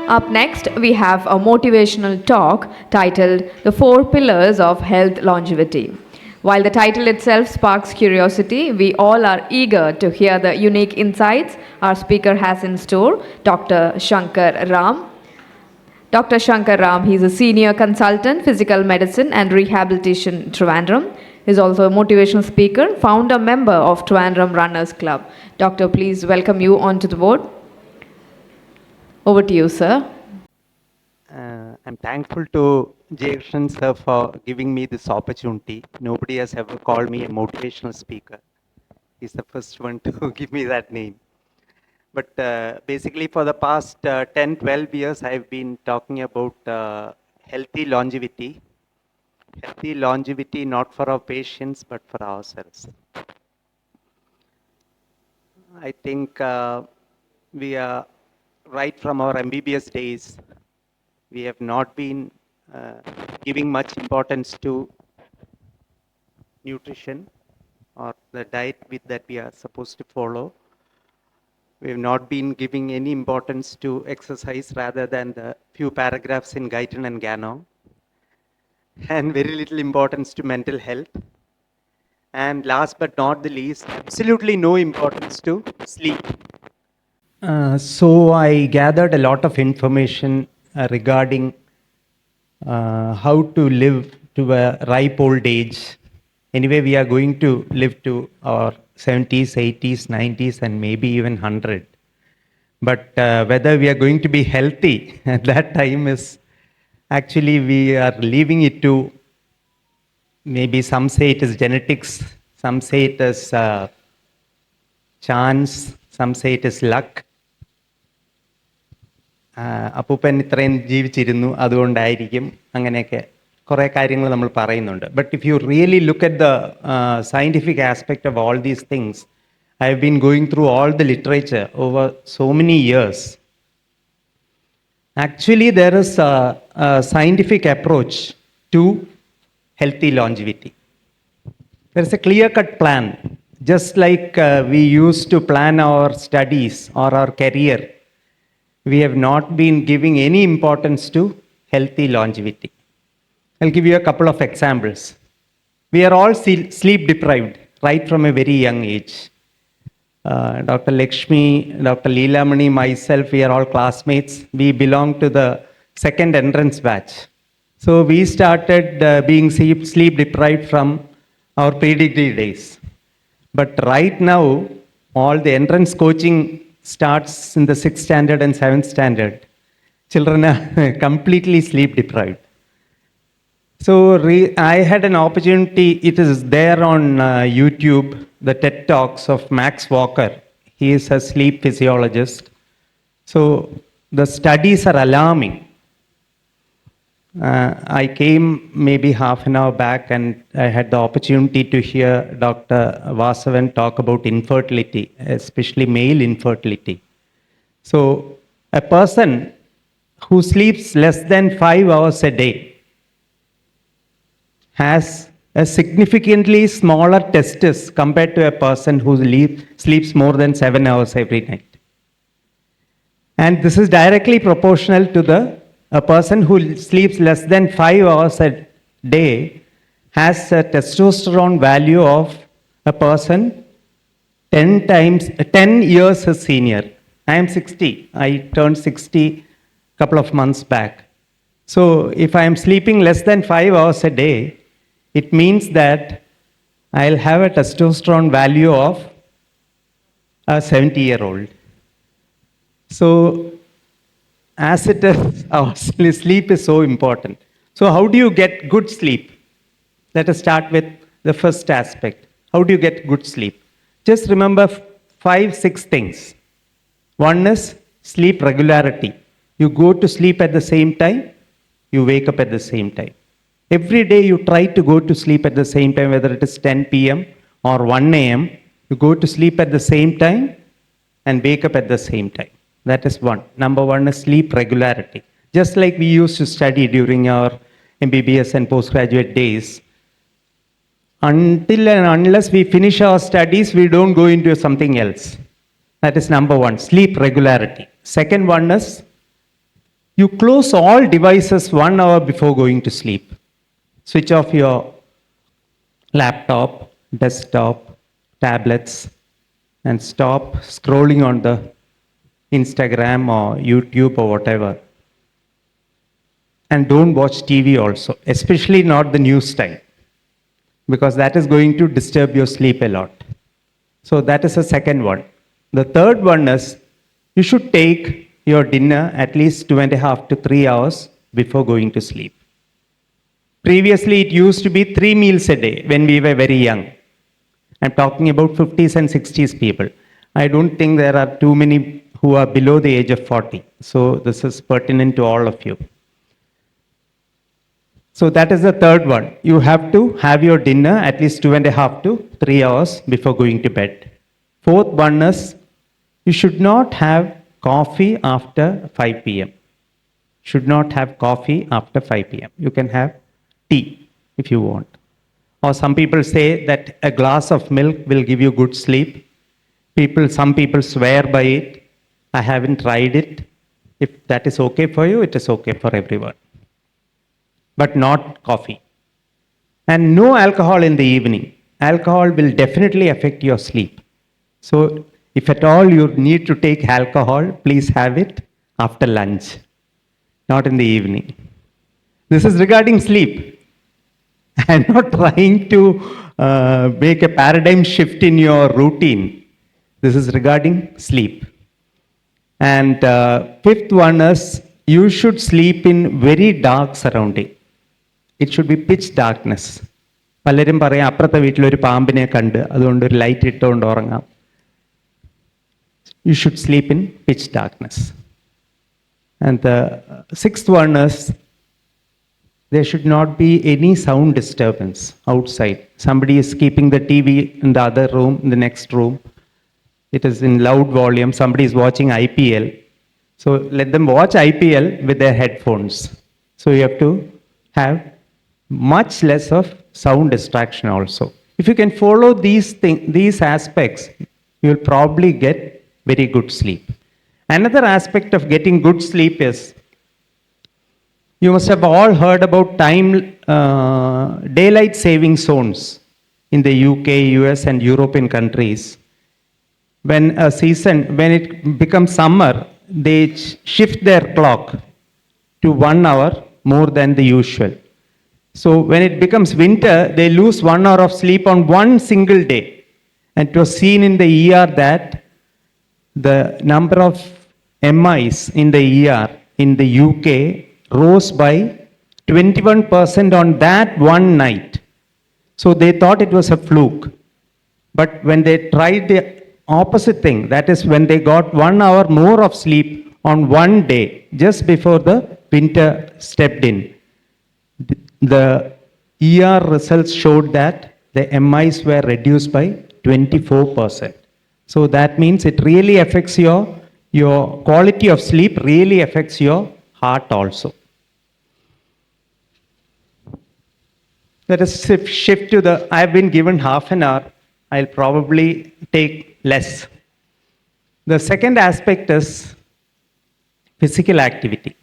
Up next, we have a motivational talk titled The Four Pillars of Health Longevity. While the title itself sparks curiosity, we all are eager to hear the unique insights our speaker has in store, Dr. Shankar Ram. Dr. Shankar Ram, he is a senior consultant, physical medicine and rehabilitation, Trivandrum. He is also a motivational speaker, founder member of Trivandrum Runners Club. Doctor, please welcome you onto the board. Over to you, sir. I'm thankful to Jason sir for giving me this opportunity. Nobody has ever called me a motivational speaker. He's the first one to give me that name. But basically for the past 10, 12 years, I've been talking about healthy longevity. Healthy longevity not for our patients, but for ourselves. I think we are right from our MBBS days. We have not been giving much importance to nutrition or the diet that we are supposed to follow. We have not been giving any importance to exercise rather than the few paragraphs in Guyton and Ganong, and very little importance to mental health. And last but not the least, absolutely no importance to sleep. So I gathered a lot of information regarding how to live to a ripe old age. Anyway, we are going to live to our 70s, 80s, 90s, and maybe even 100. But whether we are going to be healthy at that time is actually we are leaving it to, maybe some say it is genetics, some say it is chance, some say it is luck. അപ്പൂപ്പൻ ഇത്രയും ജീവിച്ചിരുന്നു അതുകൊണ്ടായിരിക്കും അങ്ങനെയൊക്കെ കുറേ കാര്യങ്ങൾ നമ്മൾ പറയുന്നുണ്ട്. But if you really look at the scientific aspect of all these things, I have been going through all the literature over so many years. Actually, there is a scientific approach to healthy longevity. There is a clear-cut plan, just like we used to plan our studies or our career. We have not been giving any importance to healthy longevity. I'll give you a couple of examples. We are all sleep deprived right from a very young age. Dr. Lakshmi, Dr. Leelamani, myself, we are all classmates. We belong to the second entrance batch. So we started being sleep deprived from our pre-degree days. But right now, all the entrance coaching starts in the 6th standard and 7th standard. Children are completely sleep deprived. So I had an opportunity, it is there on YouTube, the TED Talks of Max Walker. He is a sleep physiologist. So the studies are alarming. I came maybe half an hour back and I had the opportunity to hear Dr. Vasavan talk about infertility, especially male infertility. So a person who sleeps less than 5 hours a day has a significantly smaller testis compared to a person who sleeps more than 7 hours every night. And this is directly proportional to a person who sleeps less than 5 hours a day has a testosterone value of a person 10 years his senior. I am 60. I turned 60 a couple of months back. So if I am sleeping less than 5 hours a day, it means that I'll have a testosterone value of a 70-year-old. So as it is, our sleep is so important. So how do you get good sleep? Let us start with the first aspect. How do you get good sleep? Just remember 5-6 things. One is sleep regularity. You go to sleep at the same time, you wake up at the same time. Every day you try to go to sleep at the same time, whether it is 10 p.m. or 1 a.m. You go to sleep at the same time and wake up at the same time. That is one. Number one is sleep regularity. Just like we used to study during our MBBS and postgraduate days. Until and unless we finish our studies, we don't go into something else. That is number one, sleep regularity. Second one is You close all devices 1 hour before going to sleep. Switch off your laptop, desktop, tablets, and stop scrolling on the Instagram or YouTube or whatever. And don't watch TV also, especially not the news time, because that is going to disturb your sleep a lot. So that is the second one. The third one is you should take your dinner at least 2.5 to 3 hours before going to sleep. Previously, it used to be 3 meals a day when we were very young. I'm talking about 50s and 60s people. I don't think there are too many who are below the age of 40. So this is pertinent to all of you. So that is the third one. You have to have your dinner at least 2.5 to 3 hours before going to bed. Fourth one is you should not have coffee after 5 p.m. Should not have coffee after 5 p.m. You can have tea if you want. Or some people say that a glass of milk will give you good sleep. Some people swear by it. I haven't tried it. If that is okay for you, it is okay for everyone. But not coffee. And no alcohol in the evening. Alcohol will definitely affect your sleep. So if at all you need to take alcohol, please have it after lunch, not in the evening. This is regarding sleep. I'm not trying to make a paradigm shift in your routine. This is regarding sleep. And fifth one is you should sleep in very dark surrounding. It should be pitch darkness. പലരും പറയാം അപ്പുറത്തെ വീട്ടിലൊരു പാമ്പിനെ കണ്ട് അതുകൊണ്ട് ഒരു light ഇട്ടുകൊണ്ട് ഉറങ്ങാം. You should sleep in pitch darkness. And the sixth one is there should not be any sound disturbance outside. Somebody is keeping the TV in the other room, in the next room. It is in loud volume. Somebody is watching IPL. So let them watch IPL with their headphones. So you have to have much less of sound distraction also. If you can follow these aspects, you will probably get very good sleep. Another aspect of getting good sleep is you must have all heard about daylight saving zones in the UK, US, and European countries. When it becomes summer, they shift their clock to 1 hour more than the usual. So when it becomes winter, they lose 1 hour of sleep on one single day. And it was seen in the ER that the number of MIs in the ER in the UK rose by 21% on that one night. So they thought it was a fluke. But when they tried the opposite thing, that is when they got 1 hour more of sleep on one day, just before the winter stepped in, the ER results showed that the MIs were reduced by 24%. So that means it really affects your quality of sleep, really affects your heart also. Let us shift to I've been given half an hour. I'll probably take less. The second aspect is physical activity.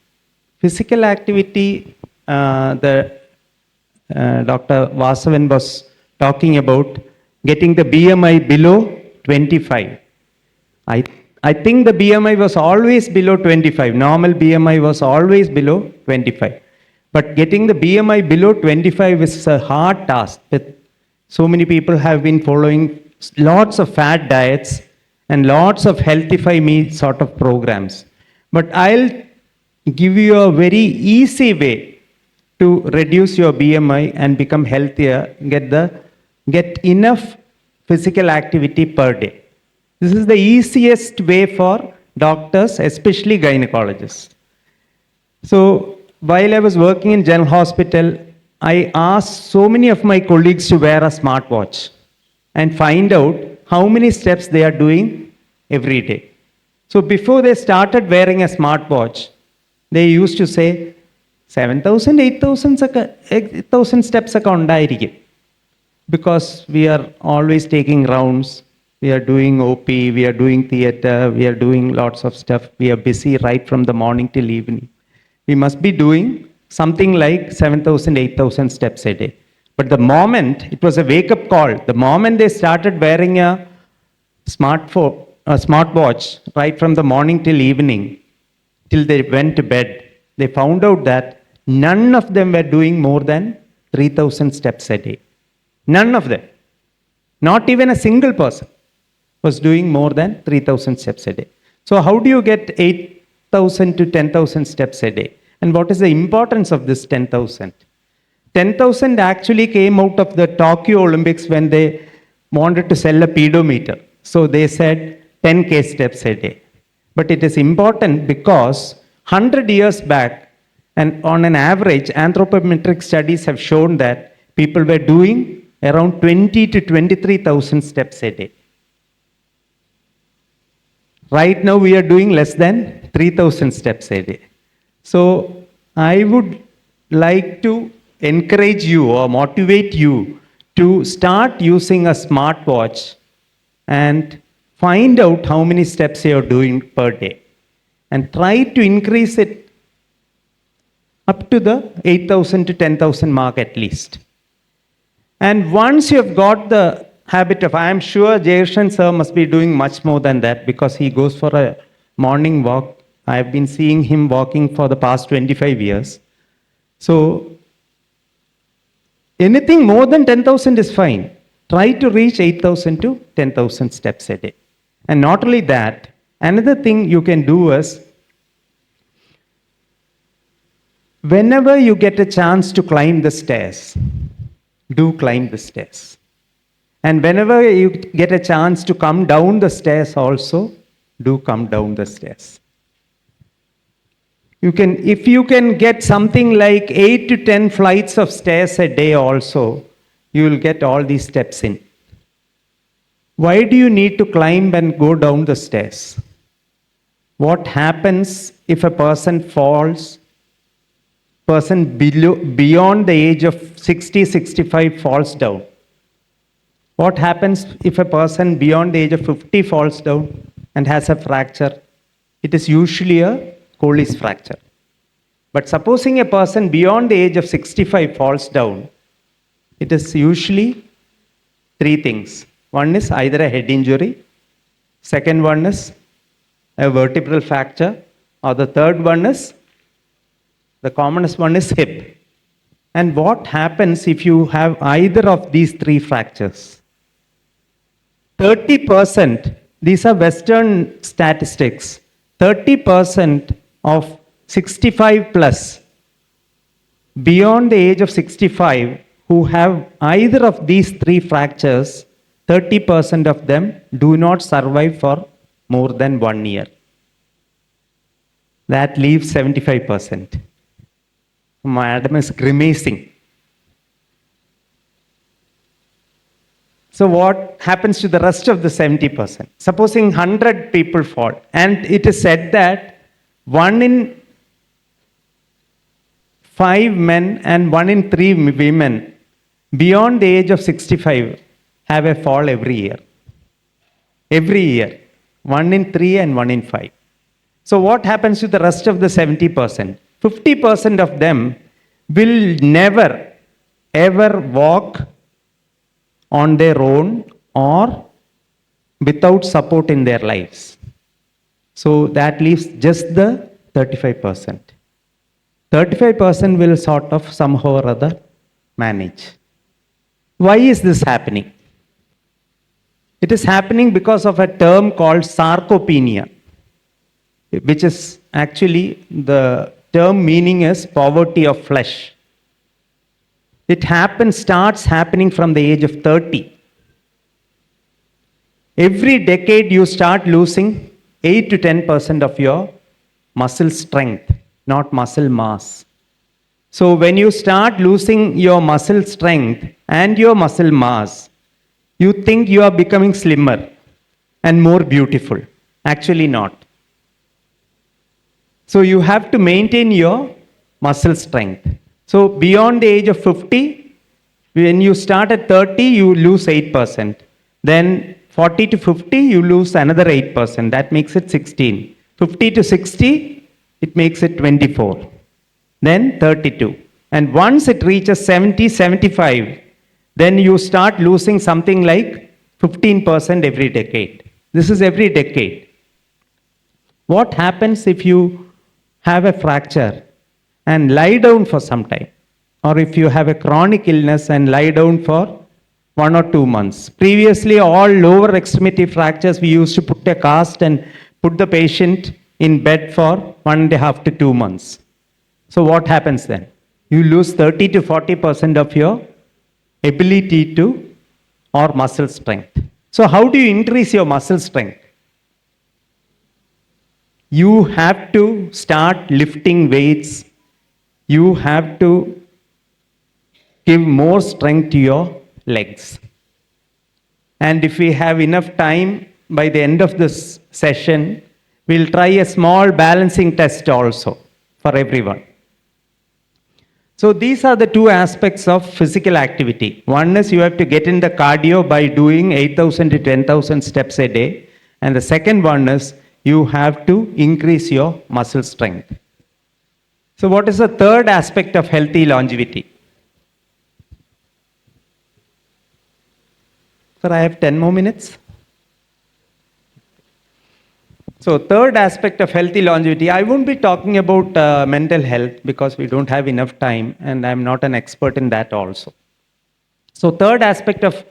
Physical activity, Dr. Vasavan was talking about getting the BMI below 25. I think the BMI was always below 25. Normal BMI was always below 25. But getting the BMI below 25 is a hard task. So many people have been following lots of fat diets and lots of healthify me sort of programs. But I'll give you a very easy way to reduce your BMI and become healthier, get enough physical activity per day. This is the easiest way for doctors, especially gynecologists. So while I was working in General Hospital, I asked so many of my colleagues to wear a smartwatch and find out how many steps they are doing every day. So before they started wearing a smartwatch, they used to say 7,000, 8,000 steps ഉണ്ടായിരിക്കും. Because we are always taking rounds, we are doing OP, we are doing theater, we are doing lots of stuff, we are busy right from the morning till evening. we must be doing something like 7,000, 8,000 steps a day. But the moment, it was a wake-up call, the moment they started wearing a smartwatch right from the morning till evening, till they went to bed, they found out that none of them were doing more than 3,000 steps a day. None of them. Not even a single person was doing more than 3,000 steps a day. So how do you get 8,000 to 10,000 steps a day? And what is the importance of this 10,000? 10,000 actually came out of the Tokyo Olympics when they wanted to sell a pedometer. So they said 10K steps a day. But it is important because 100 years back, and on an average, anthropometric studies have shown that people were doing around 20 to 23,000 steps a day. Right now, we are doing less than 3,000 steps a day. So I would like to encourage you or motivate you to start using a smartwatch and find out how many steps you are doing per day and try to increase it up to the 8,000 to 10,000 mark at least. And once you have got the habit of, I am sure Jayashan sir must be doing much more than that because he goes for a morning walk. I have been seeing him walking for the past 25 years. So anything more than 10,000 is fine. Try to reach 8,000 to 10,000 steps a day. And not only that, another thing you can do is, whenever you get a chance to climb the stairs, do climb the stairs. And whenever you get a chance to come down the stairs also, do come down the stairs. If you can get something like 8 to 10 flights of stairs a day also, you will get all these steps in. Why do you need to climb and go down the stairs? What happens if a person falls? Person beyond the age of 60, 65 falls down. What happens if a person beyond the age of 50 falls down and has a fracture? It is usually a Colles fracture. But supposing a person beyond the age of 65 falls down, it is usually three things. One is either a head injury, second one is a vertebral fracture, or the third one is, the commonest one is hip. And what happens if you have either of these three fractures? 30%, these are Western statistics, 30% of 65 plus, beyond the age of 65, who have either of these three fractures, 30% of them do not survive for more than 1 year. That leaves 75%. Madam is grimacing. So what happens to the rest of the 70%? Supposing 100 people fall, and it is said that 1 in 5 men and 1 in 3 women beyond the age of 65 have a fall every year. Every year. 1 in 3 and 1 in 5. So what happens to the rest of the 70%? 50% of them will never ever walk on their own or without support in their lives. So that leaves just the 35%. 35% will sort of somehow or other manage. Why is this happening? It is happening because of a term called sarcopenia, which is actually, the term meaning is poverty of flesh. It starts happening from the age of 30. Every decade you start losing 8 to 10% of your muscle strength, not muscle mass. So when you start losing your muscle strength and your muscle mass, you think you are becoming slimmer and more beautiful. Actually not. So you have to maintain your muscle strength. So beyond the age of 50, when you start at 30, you lose 8%. Then 40 to 50, you lose another 8%. That makes it 16. 50 to 60, it makes it 24. then 32. And once it reaches 70, 75, then you start losing something like 15% every decade. This is every decade. What happens if you have a fracture and lie down for some time? Or if you have a chronic illness and lie down for 1 or 2 months. Previously, all lower extremity fractures, we used to put a cast and put the patient in bed for 1.5 to 2 months. So what happens then? You lose 30 to 40% of your ability to or muscle strength. So how do you increase your muscle strength? You have to start lifting weights. You have to give more strength to your legs. And if we have enough time by the end of this session, we'll try a small balancing test also for everyone. So these are the two aspects of physical activity. One is you have to get in the cardio by doing 8,000 to 10,000 steps a day. And the second one is you have to increase your muscle strength. So what is the third aspect of healthy longevity? Sir, I have 10 more minutes. So third aspect of healthy longevity, I won't be talking about mental health because we don't have enough time and I'm not an expert in that also. So third aspect of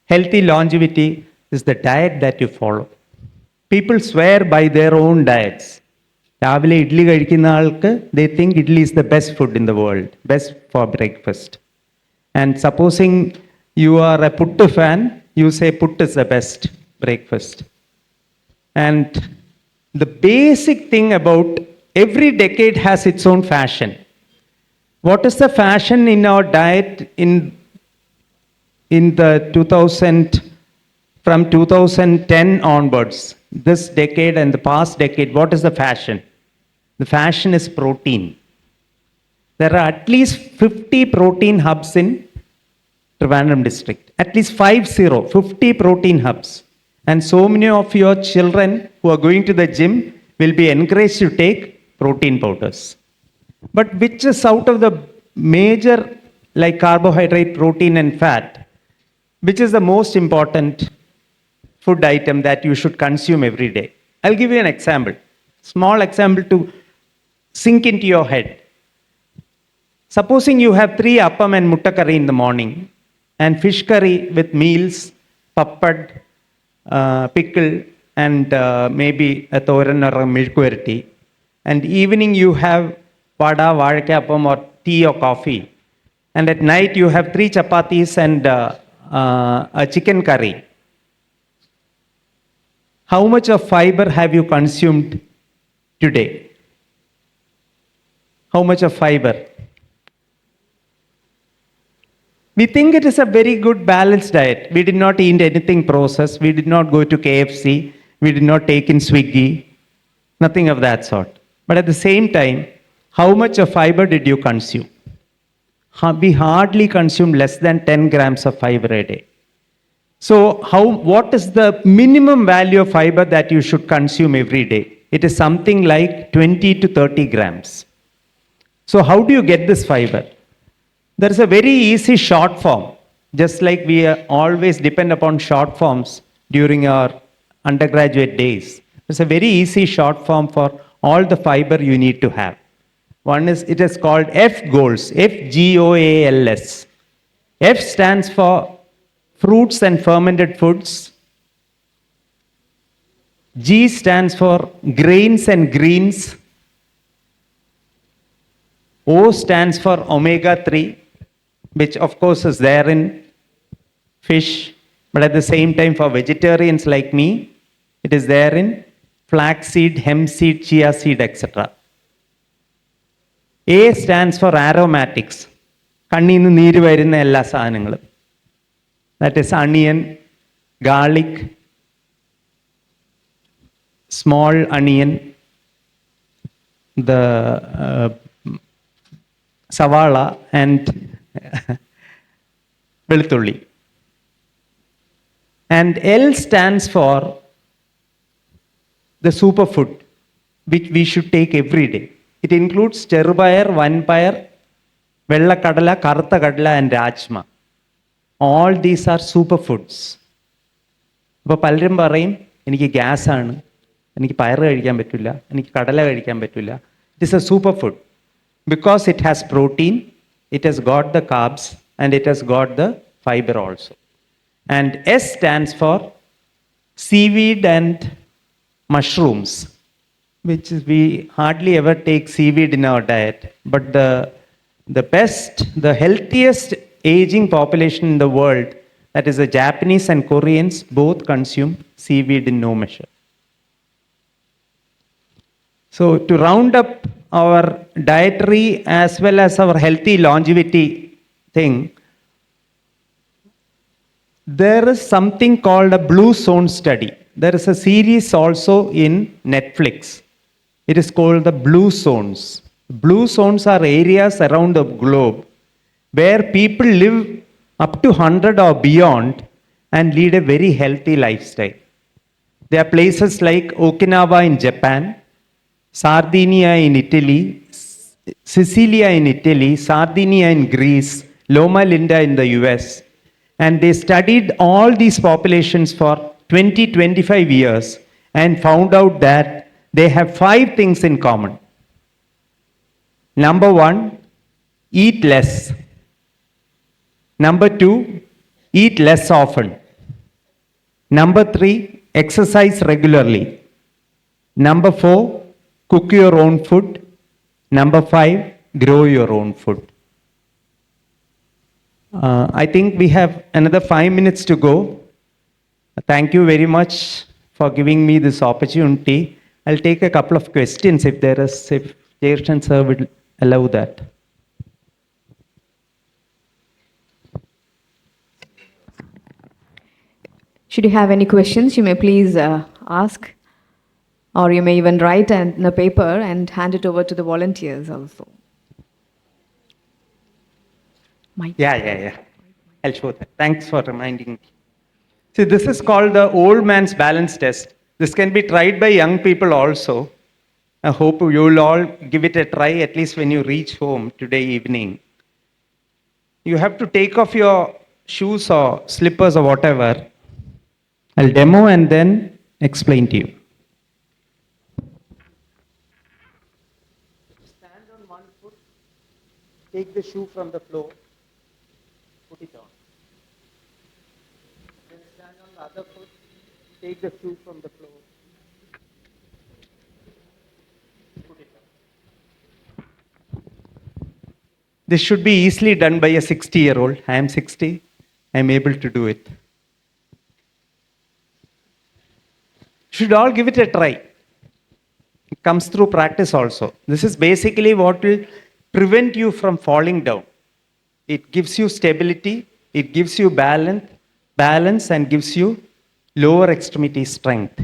healthy longevity is the diet that you follow. People swear by their own diets. രാവിലെ ഇഡ്ഡലി കഴിക്കുന്ന ആൾക്ക് they think idli is the best food in the world, best for breakfast. And supposing you are a puttu fan, you say puttu is the best breakfast. And the basic thing about every decade has its own fashion. What is the fashion in our diet in the 2000 from 2010 onwards, this decade and the past decade? What is the fashion? The fashion is protein. There are at least 50 protein hubs in Trivandrum district. At least 50 protein hubs. And so many of your children who are going to the gym will be encouraged to take protein powders. But which is out of the major, like carbohydrate, protein and fat, which is the most important food item that you should consume every day? I'll give you an example. Small example to sink into your head. Supposing you have 3 appam and mutta curry in the morning and fish curry with meals, pappad, pickle and maybe a thoran or a milkwerty. And evening you have vada, vazhakappam or tea or coffee. And at night you have 3 chapatis and a chicken curry. How much of fiber have you consumed today? How much of fiber? We think it is a very good balanced diet. We did not eat anything processed. We did not go to KFC. We did not take in Swiggy. Nothing of that sort. But at the same time, how much of fiber did you consume? We hardly consume less than 10 grams of fiber a day. So what is the minimum value of fiber that you should consume every day? It is something like 20 to 30 grams. So how do you get this fiber? There is a very easy short form. Just like we always depend upon short forms during our undergraduate days. There's a very easy short form for all the fiber you need to have. One is, it is called FGOALS, FGOALS. F stands for fruits and fermented foods. G stands for grains and greens. O stands for omega-3, which of course is there in fish, but at the same time for vegetarians like me, it is there in flaxseed, hemp seed, chia seed, etc. A stands for aromatics. കണ്ണീന്ന് നീര് വരുന്ന എല്ലാ സാധനങ്ങളും. That is onion, garlic, small onion, the savala and വെളുത്തുള്ളി. And L stands for the superfood which we should take every day. It includes ചെറുപയർ, വൻപയർ, വെള്ളക്കടല, കറുത്ത കടല and rajma. All these are superfoods. അപ്പോൾ പലരും പറയും എനിക്ക് ഗ്യാസാണ്, എനിക്ക് പയർ കഴിക്കാൻ പറ്റില്ല, എനിക്ക് കടല കഴിക്കാൻ പറ്റില്ല. It is A super food because it has protein, it has got the carbs and it has got the fiber also. And S stands for seaweed and mushrooms, which we hardly ever take seaweed in our diet. But the best, the healthiest aging population in the world, that is the Japanese and Koreans, both consume seaweed in no measure. So to round up our dietary as well as our healthy longevity thing, there is something called a blue zone study. There is a series also in Netflix. It is called the blue zones. Blue zones are areas around the globe where people live up to 100 or beyond and lead a very healthy lifestyle. There are places like Okinawa in Japan, Sardinia in Italy, Sicilia in Italy, Sardinia in Greece, Loma Linda in the US. And they studied all these populations for 20-25 years and found out that they have 5 things in common. Number 1, eat less. Number 2, eat less often. Number 3, exercise regularly. Number 4, cook your own food. Number 5, grow your own food. I think we have another 5 minutes to go. Thank you very much for giving me this opportunity. I'll take a couple of questions if Chairman sir would allow that. Should you have any questions, you may please ask, or you may even write in a paper and hand it over to the volunteers also. Yeah. I'll show that. Thanks for reminding me. See, this is called the old man's balance test. This can be tried by young people also. I hope you will all give it a try at least when you reach home today evening. You have to take off your shoes or slippers or whatever. I'll demo and then explain to you. Stand on one foot, take the shoe from the floor, put it on. Then stand on the other foot, take the shoe from the floor, put it on. This should be easily done by a 60-year-old. I am 60. I am able to do it. Should all give it a try. It comes through practice also. This is basically what will prevent you from falling down. It gives you stability, it gives you balance and gives you lower extremity strength.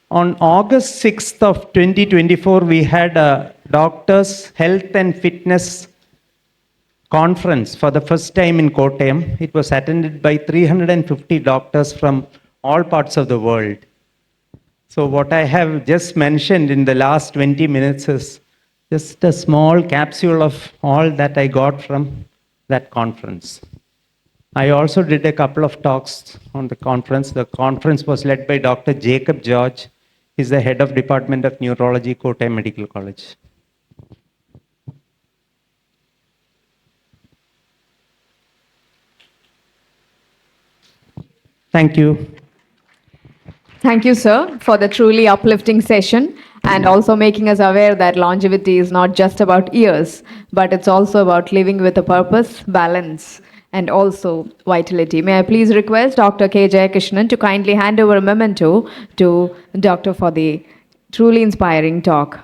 On August 6th of 2024, we had a doctors' health and fitness conference for the first time in Kottayam. It was attended by 350 doctors from all parts of the world. So what I have just mentioned in the last 20 minutes is just a small capsule of all that I got from that conference. I also did a couple of talks on the conference. The conference was led by Dr. Jacob George. He's the head of Department of Neurology, Kottayam Medical College. Thank you. Thank you, sir, for the truly uplifting session and also making us aware that longevity is not just about years, but it's also about living with a purpose, balance, and also vitality. May I please request Dr. K. Jayakrishnan to kindly hand over a memento to Doctor for the truly inspiring talk.